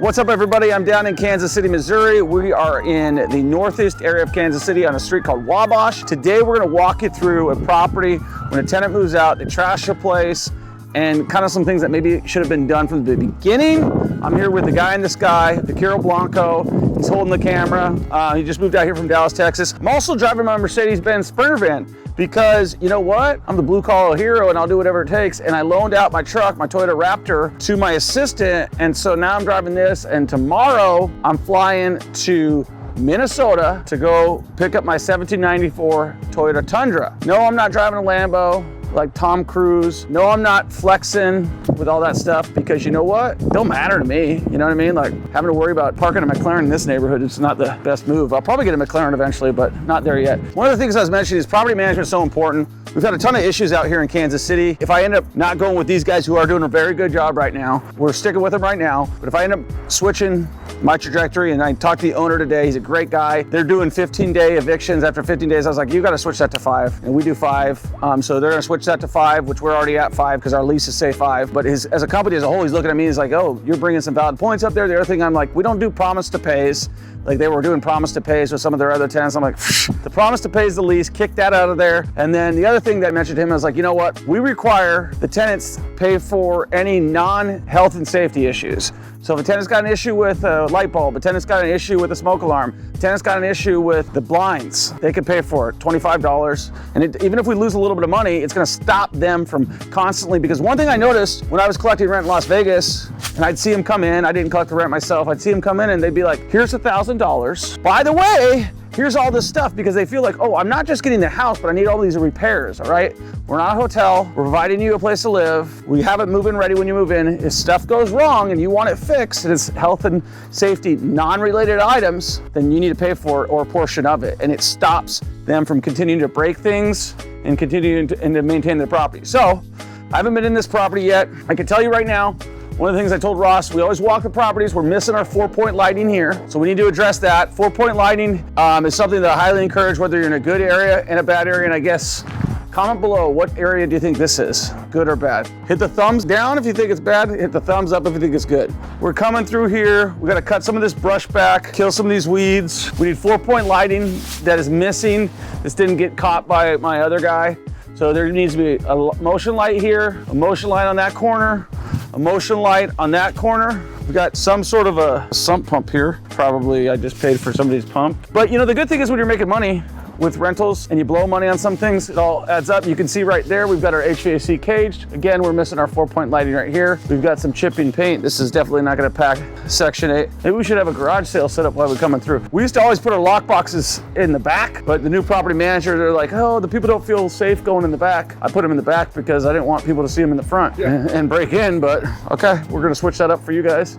What's up, everybody? I'm down in Kansas City, Missouri. We are in the northeast area of Kansas City on a street called Wabash. Today, we're gonna walk you through a property when a tenant moves out, they trash the place, and kind of some things that maybe should have been done from the beginning. I'm here with the guy in the sky, Vaquero Blanco. He's holding the camera. He just moved out here from Dallas, Texas. I'm also driving my Mercedes-Benz Sprinter van because, you know what? I'm the blue-collar hero and I'll do whatever it takes. And I loaned out my truck, my Toyota Raptor, to my assistant. And so now I'm driving this, and tomorrow I'm flying to Minnesota to go pick up my 1794 Toyota Tundra. No, I'm not driving a Lambo like Tom Cruise. No, I'm not flexing with all that stuff because you know what? It don't matter to me. You know what I mean? Like having to worry about parking a McLaren in this neighborhood is not the best move. I'll probably get a McLaren eventually, but not there yet. One of the things I was mentioning is property management is so important. We've had a ton of issues out here in Kansas City. If I end up not going with these guys who are doing a very good job right now, we're sticking with them right now. But if I end up switching my trajectory, and I talked to the owner today, he's a great guy. They're doing 15-day evictions. After 15 days, I was like, you gotta switch that to 5. And we do 5. So they're gonna switch that to 5, which we're already at 5 because our leases say 5. But as a company as a whole, he's looking at me, he's like, oh, you're bringing some valid points up there. The other thing, I'm like, we don't do promise to pays. Like they were doing promise to pays with some of their other tenants. I'm like, the promise to pay is the lease, kick that out of there. And then the other thing that I mentioned to him, I was like, you know what? We require the tenants pay for any non-health and safety issues. So if a tenant's got an issue with a light bulb, a tenant's got an issue with a smoke alarm, a tenant's got an issue with the blinds, they could pay for it, $25. And even if we lose a little bit of money, it's gonna stop them from constantly, because one thing I noticed when I was collecting rent in Las Vegas, and I'd see them come in, I didn't collect the rent myself, I'd see them come in and they'd be like, here's $1,000. By the way, here's all this stuff, because they feel like, oh, I'm not just getting the house, but I need all these repairs, all right? We're not a hotel, we're providing you a place to live. We have it move-in ready when you move in. If stuff goes wrong and you want it fixed, and it's health and safety, non-related items, then you need to pay for it or a portion of it. And it stops them from continuing to break things and continuing to maintain their property. So, I haven't been in this property yet. I can tell you right now, one of the things I told Ross, we always walk the properties, we're missing our 4-point lighting here. So we need to address that. 4-point lighting is something that I highly encourage, whether you're in a good area and a bad area. And I guess, comment below, what area do you think this is, good or bad? Hit the thumbs down if you think it's bad, hit the thumbs up if you think it's good. We're coming through here, we gotta cut some of this brush back, kill some of these weeds. We need 4-point lighting that is missing. This didn't get caught by my other guy. So there needs to be a motion light here, a motion light on that corner, a motion light on that corner. We got some sort of a sump pump here. Probably I just paid for somebody's pump. But you know, the good thing is when you're making money with rentals and you blow money on some things, it all adds up. You can see right there, we've got our HVAC caged. Again, we're missing our 4-point lighting right here. We've got some chipping paint. This is definitely not gonna pack Section 8. Maybe we should have a garage sale set up while we're coming through. We used to always put our lock boxes in the back, but the new property manager, they're like, oh, the people don't feel safe going in the back. I put them in the back because I didn't want people to see them in the front and break in, but okay, we're gonna switch that up for you guys.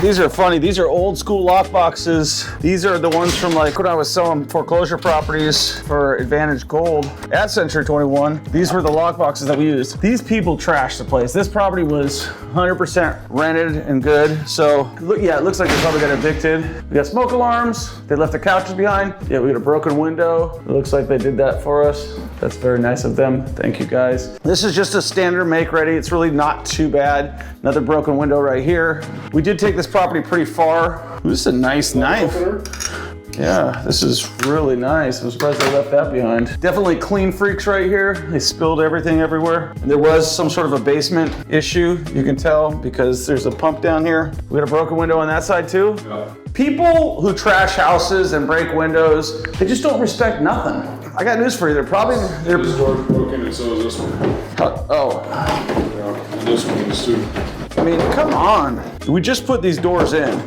These are funny. These are old school lock boxes. These are the ones from like when I was selling foreclosure properties for Advantage Gold at Century 21. These were the lock boxes that we used. These people trashed the place. This property was 100% rented and good. So look, yeah, it looks like they probably got evicted. We got smoke alarms. They left the couches behind. Yeah, we got a broken window. It looks like they did that for us. That's very nice of them. Thank you guys. This is just a standard make ready. It's really not too bad. Another broken window right here. We did take this property pretty far. Ooh, this is a nice knife. Yeah, this is really nice. I'm surprised they left that behind. Definitely clean freaks right here. They spilled everything everywhere. And there was some sort of a basement issue, you can tell, because there's a pump down here. We got a broken window on that side too. Yeah. People who trash houses and break windows, they just don't respect nothing. I got news for you. This door's broken and so is this one. Oh. Yeah, and this one is too. I mean, come on. We just put these doors in.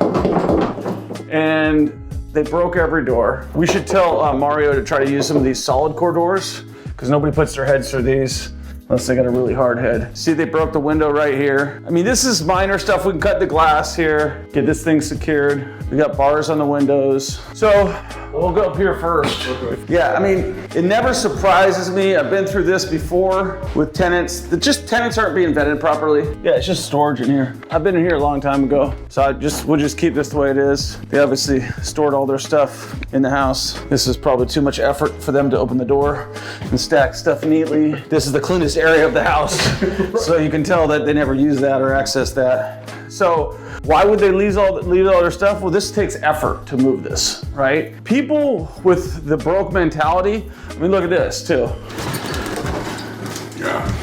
And they broke every door. We should tell Mario to try to use some of these solid core doors because nobody puts their heads through these unless they got a really hard head. See, they broke the window right here. I mean, this is minor stuff. We can cut the glass here, get this thing secured. We got bars on the windows. So we'll go up here first. Okay. Yeah, I mean, it never surprises me. I've been through this before with tenants. Tenants aren't being vetted properly. Yeah, it's just storage in here. I've been in here a long time ago. So we'll just keep this the way it is. They obviously stored all their stuff in the house. This is probably too much effort for them to open the door and stack stuff neatly. This is the cleanest area of the house. So you can tell that they never use that or access that. So why would they leave all their stuff? Well, this takes effort to move this, right? People with the broke mentality, I mean, look at this too. Yeah.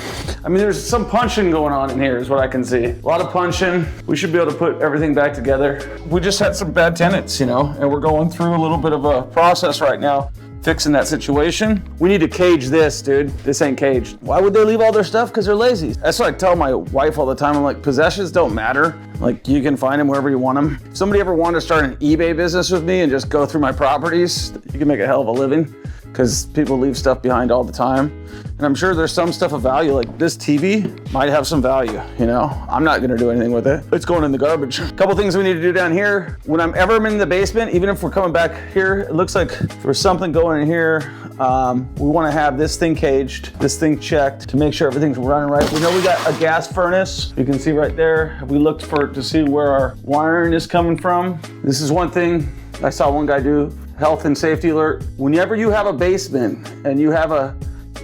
I mean, there's some punching going on in here is what I can see. A lot of punching. We should be able to put everything back together. We just had some bad tenants, you know, and we're going through a little bit of a process right now, fixing that situation. We need to cage this, dude. This ain't caged. Why would they leave all their stuff? Because they're lazy. That's what I tell my wife all the time. I'm like, possessions don't matter. Like, you can find them wherever you want them. If somebody ever wanted to start an eBay business with me and just go through my properties, you can make a hell of a living, because people leave stuff behind all the time. And I'm sure there's some stuff of value, like this TV might have some value, you know? I'm not gonna do anything with it. It's going in the garbage. A couple things we need to do down here. When I'm ever in the basement, even if we're coming back here, it looks like there's something going in here. We wanna have this thing caged, this thing checked to make sure everything's running right. We know we got a gas furnace. You can see right there. We looked for it to see where our wiring is coming from. This is one thing I saw one guy do. Health and safety alert. Whenever you have a basement and you have a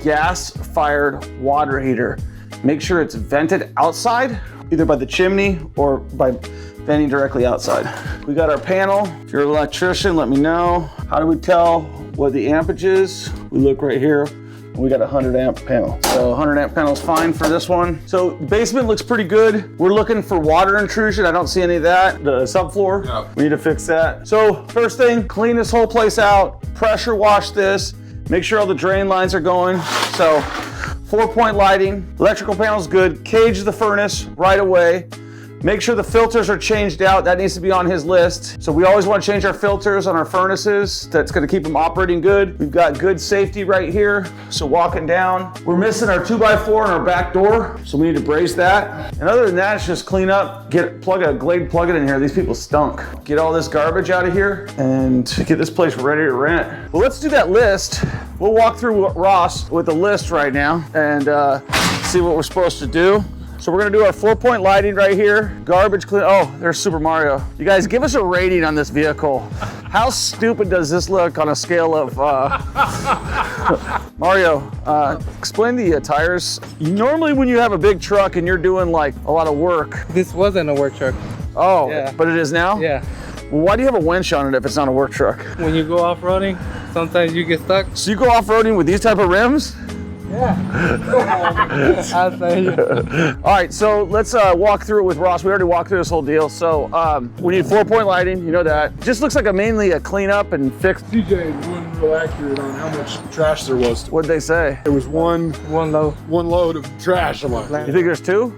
gas-fired water heater, make sure it's vented outside, either by the chimney or by venting directly outside. We got our panel. If you're an electrician, let me know. How do we tell what the ampage is? We look right here. We got a 100 amp panel. So 100 amp panel is fine for this one. So basement looks pretty good. We're looking for water intrusion. I don't see any of that. The subfloor, yeah. We need to fix that. So first thing, clean this whole place out, pressure wash this, make sure all the drain lines are going. So 4-point lighting, electrical panel's good, cage the furnace right away. Make sure the filters are changed out. That needs to be on his list. So we always want to change our filters on our furnaces. That's going to keep them operating good. We've got good safety right here. So walking down, we're missing our 2x4 and our back door. So we need to brace that. And other than that, it's just clean up, plug it in here. These people stunk. Get all this garbage out of here and get this place ready to rent. Well, let's do that list. We'll walk through Ross with a list right now and see what we're supposed to do. So we're gonna do our 4-point lighting right here. Garbage clean, oh, there's Super Mario. You guys, give us a rating on this vehicle. How stupid does this look on a scale of, Mario, explain the tires. Normally when you have a big truck and you're doing like a lot of work. This wasn't a work truck. Oh, yeah. But it is now? Yeah. Well, why do you have a winch on it if it's not a work truck? When you go off-roading, sometimes you get stuck. So you go off-roading with these type of rims? Yeah. I'll say. All right, so let's walk through it with Ross. We already walked through this whole deal. So we need 4-point lighting, you know that. Just looks like mainly a cleanup and fix. TJ wasn't real accurate on how much trash there was. What'd they say? There was one load of trash. I'm like, You think there's 2?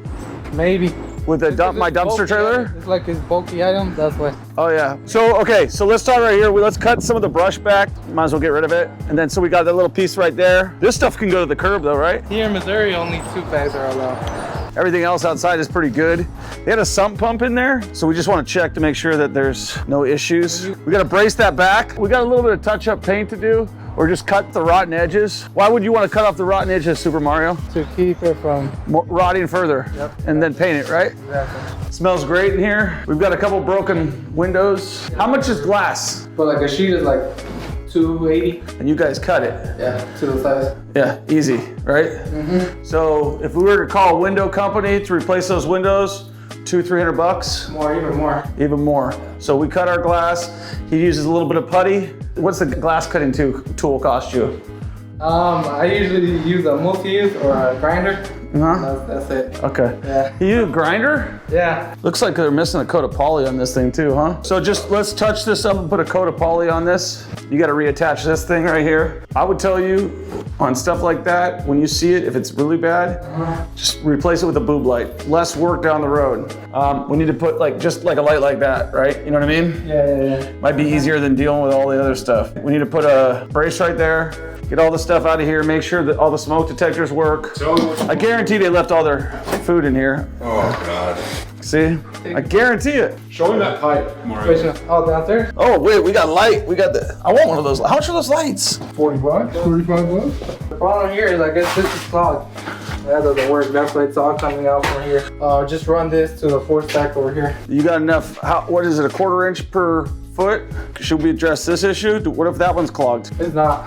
Maybe. With my dumpster trailer? It's like his bulky item, that's why. Oh yeah. So, okay, so let's start right here. Let's cut some of the brush back. Might as well get rid of it. And then, so we got that little piece right there. This stuff can go to the curb though, right? Here in Missouri, only 2 bags are allowed. Everything else outside is pretty good. They had a sump pump in there, so we just want to check to make sure that there's no issues. We got to brace that back. We got a little bit of touch-up paint to do, or just cut the rotten edges. Why would you want to cut off the rotten edges, Super Mario? To keep it from rotting further. Yep. And then paint it, right? Exactly. Smells great in here. We've got a couple broken windows. How much is glass? But like a sheet is like $280. And you guys cut it. Yeah, to the size. Yeah, easy, right? Mm-hmm. So if we were to call a window company to replace those windows, $200-300 bucks. Even more. So we cut our glass. He uses a little bit of putty. What's the glass cutting tool cost you? I usually use a multi-use or a grinder. That's it. Okay. Yeah. You use a grinder? Yeah. Looks like they're missing a coat of poly on this thing too, huh? So just let's touch this up and put a coat of poly on this. You got to reattach this thing right here. I would tell you on stuff like that, when you see it, if it's really bad, just replace it with a boob light. Less work down the road. We need to put just like a light like that, right? You know what I mean? Yeah. Might be easier than dealing with all the other stuff. We need to put a brace right there. Get all the stuff out of here, make sure that all the smoke detectors work. I guarantee they left all their food in here. oh God. See? I guarantee it. Show him that pipe, Mario. Oh, down there? Oh, wait, we got light. I want one of those. How much are those lights? 40 bucks, 35 bucks. The problem here is I guess this is clogged. That doesn't work. Ventilate's all coming out from here. Just run this to the 4-stack over here. You got enough, what is it, a 1/4 inch per foot? Should we address this issue? What if that one's clogged? It's not.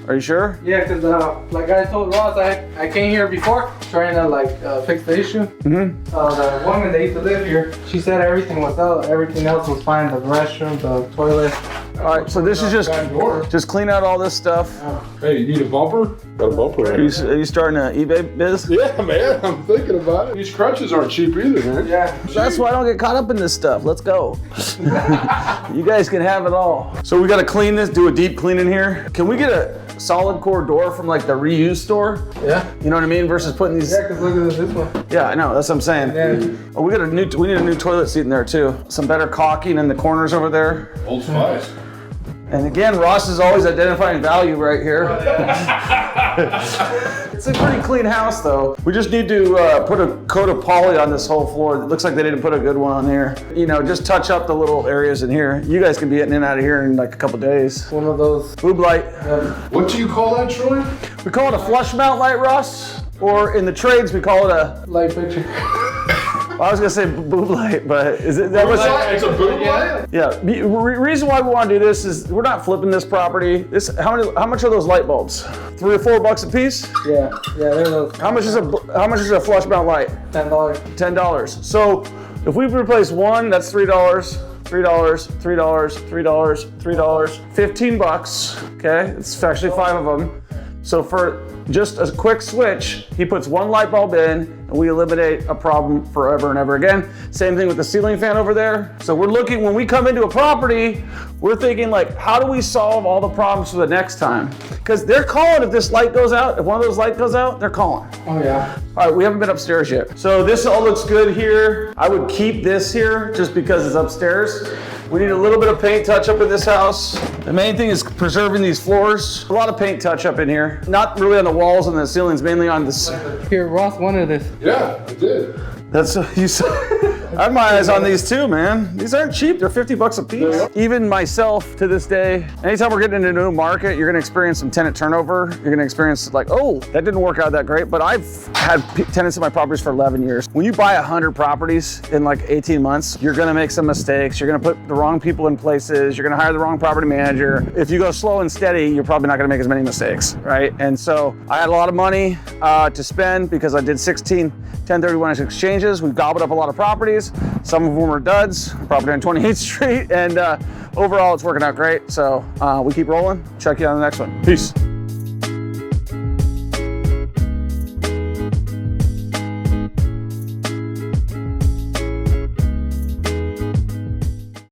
Are you sure? Yeah, because like I told Ross, I came here before trying to like fix the issue. The woman that used to live here, she said everything was out, everything else was fine. The restroom, the toilet. All right, so this is just clean out all this stuff. Hey, you need a bumper? Got a bumper. Are you starting an eBay biz? Yeah, man, I'm thinking about it. These crutches aren't cheap either, man. Yeah. That's why I don't get caught up in this stuff. Let's go. You guys can have it all. So we got to clean this, do a deep clean in here. Can we get a solid core door from like the reused store? Yeah. You know what I mean? Versus putting these. Yeah, because look at this one. Yeah, I know. That's what I'm saying. Yeah. Oh, we need a new toilet seat in there too. Some better caulking in the corners over there. Old Spice. And again, Ross is always identifying value right here. It's a pretty clean house though. We just need to put a coat of poly on this whole floor. It looks like they didn't put a good one on here. You know, just touch up the little areas in here. You guys can be getting in and out of here in like a couple days. One of those. Boob light. What do you call that, Troy? We call it a flush mount light, Ross. Or in the trades, we call it a, Light picture. I was gonna say boob light, but is it, that was, It's a boob light? yeah. The reason why we wanna do this is we're not flipping this property. How much are those light bulbs? $3 or $4 a piece? Yeah, they're those. How much is a flush mount light? $10. $10. So if we replace one, that's $3. $3, $3, $3, $3, $15. Okay, it's actually 5 of them. So for just a quick switch, he puts one light bulb in and we eliminate a problem forever and ever again. Same thing with the ceiling fan over there. So we're looking, when we come into a property, we're thinking like, how do we solve all the problems for the next time? Because they're calling if this light goes out, if one of those lights goes out, they're calling. Oh yeah. All right, we haven't been upstairs yet. So this all looks good here. I would keep this here just because it's upstairs. We need a little bit of paint touch up in this house. The main thing is preserving these floors. A lot of paint touch up in here. Not really on the walls and the ceilings, mainly on this. Here, Ross wanted this. Yeah, I did. That's you said. I have my eyes on these too, man. These aren't cheap. They're $50 a piece. Even myself to this day, anytime we're getting into a new market, you're gonna experience some tenant turnover. You're gonna experience like, oh, that didn't work out that great. But I've had tenants in my properties for 11 years. When you buy 100 properties in like 18 months, you're gonna make some mistakes. You're gonna put the wrong people in places. You're gonna hire the wrong property manager. If you go slow and steady, you're probably not gonna make as many mistakes, right? And so I had a lot of money to spend because I did 16 1031 exchanges. We've gobbled up a lot of properties. Some of them are duds, property on 28th Street. And overall, it's working out great. So we keep rolling. Check you on the next one. Peace.